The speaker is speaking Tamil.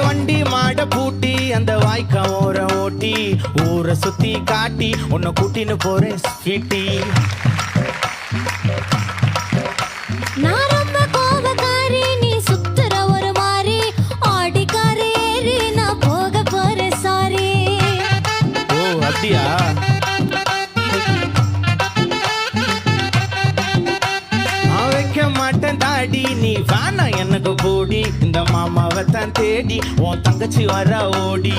வண்டி மாட பூட்டி அந்த வாய்க்கா ஓர ஓட்டி ஊரை சுத்தி காட்டி உன்னை கூட்டின்னு போறேன் ஸ்வீட்டி. நான் ரொம்ப கோபக்காரி, நீ சுத்துற ஒரு மாதிரி ஆடிக்காரி ஏறி நான் போக போறேன் சாரி. ஓ அப்படியா? நான் வைக்க மாட்டேன் தாடி, நீ வேணா எனக்கு போடி. இந்த மாமாவை தான் தேடி உன் தங்கச்சி வர ஓடி.